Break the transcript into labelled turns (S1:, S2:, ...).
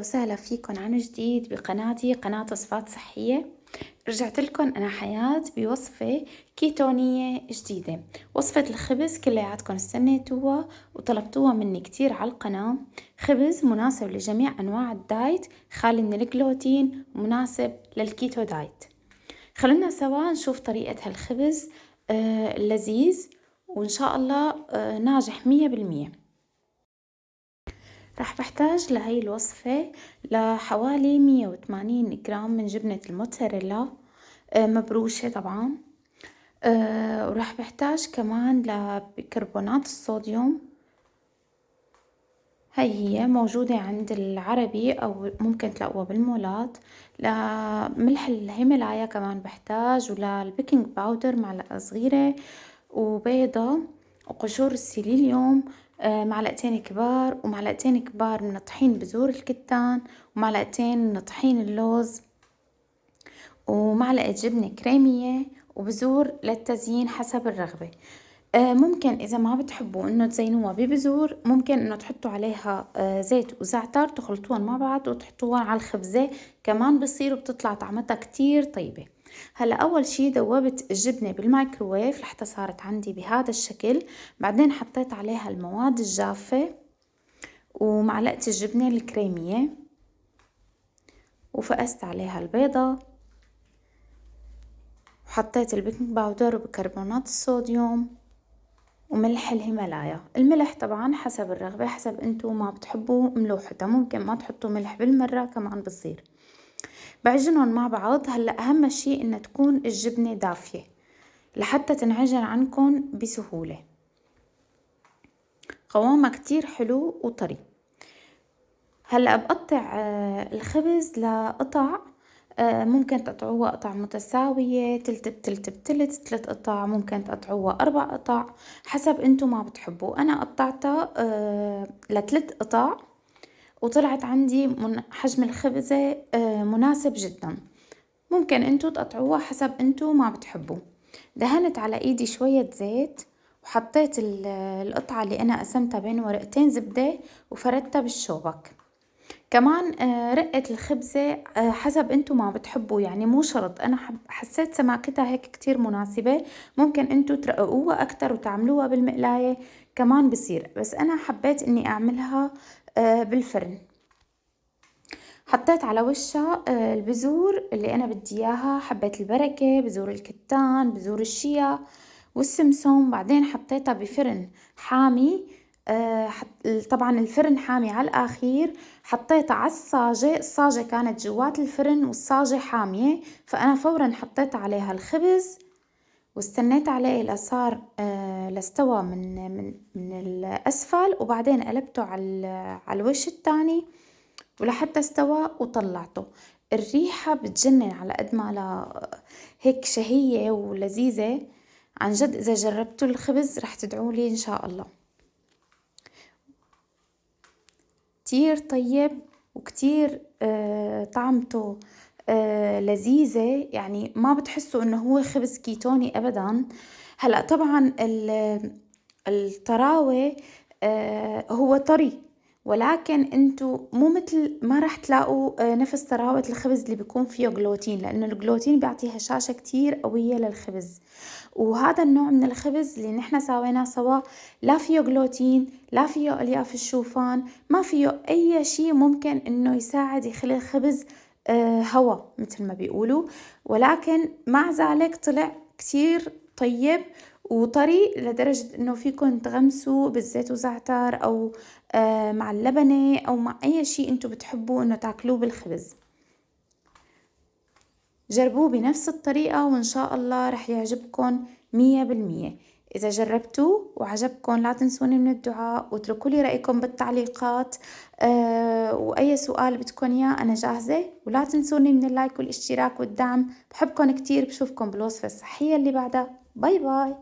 S1: وسهلا فيكن عن جديد بقناتي قناة وصفات صحية. رجعت لكم أنا حياة بوصفة كيتونية جديدة. وصفة الخبز كلياتكن استنيتوها وطلبتوها مني كتير على القناة. خبز مناسب لجميع أنواع الدايت، خالي من الجلوتين، مناسب للكيتو دايت. خلونا سوا نشوف طريقة هالخبز لذيذ وإن شاء الله ناجح 100%. راح بحتاج لهي الوصفة لحوالي 180 جرام من جبنة الموتزاريلا مبروشة طبعا. وراح بحتاج كمان لبيكربونات الصوديوم، هي موجودة عند العربي أو ممكن تلاقوها بالمولات. لملح الهيمالايا كمان بحتاج، وللبيكنج باودر معلقة صغيرة، وبيضة، وقشور السيليليوم معلقتين كبار، ومعلقتين كبار من طحين بذور الكتان، ومعلقتين من طحين اللوز، ومعلقة جبنة كريمية، وبذور للتزيين حسب الرغبة. ممكن إذا ما بتحبوا إنه تزينوها ببذور، ممكن إنه تحطوا عليها زيت وزعتر، تخلطوهم مع بعض وتحطوهم على الخبزة، كمان بصير بتطلع طعمتها كتير طيبة. هلا أول شي دوبت الجبنة بالميكروويف لحتى صارت عندي بهذا الشكل. بعدين حطيت عليها المواد الجافة ومعلقة الجبنة الكريمية، وفقست عليها البيضة، وحطيت البيكنج باودر وبيكربونات الصوديوم وملح الهيمالايا. الملح طبعا حسب الرغبة، حسب انتو ما بتحبوا ملوحتها، ممكن ما تحطوا ملح بالمرة كمان بصير. بعجنهم مع بعض. هلأ أهم شي إن تكون الجبنة دافية لحتى تنعجن عنكم بسهولة. قوامها كتير حلو وطري. هلأ بقطع الخبز لقطع، ممكن تقطعوها قطع متساوية، تلت بتلت بتلت، 3 قطع، ممكن تقطعوها 4 قطع حسب انتو ما بتحبوا. انا قطعتها ل3 قطع، وطلعت عندي حجم الخبزة مناسب جدا. ممكن انتو تقطعوها حسب انتو ما بتحبوا. دهنت على ايدي شوية زيت، وحطيت القطعة اللي انا قسمتها بين ورقتين زبدة وفردتها بالشوبك. كمان رقة الخبزة حسب انتو ما بتحبوا، يعني مو شرط. انا حسيت سماكتها هيك كتير مناسبة، ممكن انتو ترققوها اكتر وتعملوها بالمقلاية كمان بصير، بس انا حبيت اني اعملها بالفرن. حطيت على وشها البذور اللي انا بدي اياها، حبيت البركة، بذور الكتان، بذور الشيا والسمسم. بعدين حطيتها بفرن حامي، طبعا الفرن حامي على الأخير. حطيتها على الصاجة كانت جوات الفرن والصاجة حامية، فأنا فورا حطيت عليها الخبز واستنيت عليه لصار لاستوى من الأسفل، وبعدين قلبته على الوش الثاني ولحتى استوى وطلعته. الريحة بتجنن على قد ما هيك شهية ولذيذة. عن جد إذا جربتوا الخبز رح تدعولي إن شاء الله. كتير طيب وكتير طعمته لذيذة، يعني ما بتحسوا إنه هو خبز كيتوني أبدا. هلأ طبعا الطراوة هو طري، ولكن انتو مو مثل ما رح تلاقوا نفس طراوة الخبز اللي بيكون فيه جلوتين، لأنه الجلوتين بيعطي هشاشة كتير قوية للخبز. وهذا النوع من الخبز اللي نحنا سويناه سوا لا فيه جلوتين، لا فيه ألياف الشوفان، ما فيه أي شيء ممكن إنه يساعد يخلي الخبز هوا مثل ما بيقولوا. ولكن مع ذلك طلع كتير طيب وطري لدرجة إنه فيكن تغمسوا بالزيت وزعتر، أو مع اللبنة، أو مع أي شيء أنتوا بتحبوا إنه تاكلوه بالخبز. جربوه بنفس الطريقة وإن شاء الله رح يعجبكم 100%. إذا جربتوه وعجبكم لا تنسوني من الدعاء، واتركوا لي رأيكم بالتعليقات. وأي سؤال بدكم إياه أنا جاهزة، ولا تنسوني من اللايك والاشتراك والدعم. بحبكم كتير، بشوفكم بالوصفة الصحية اللي بعدها. باي باي.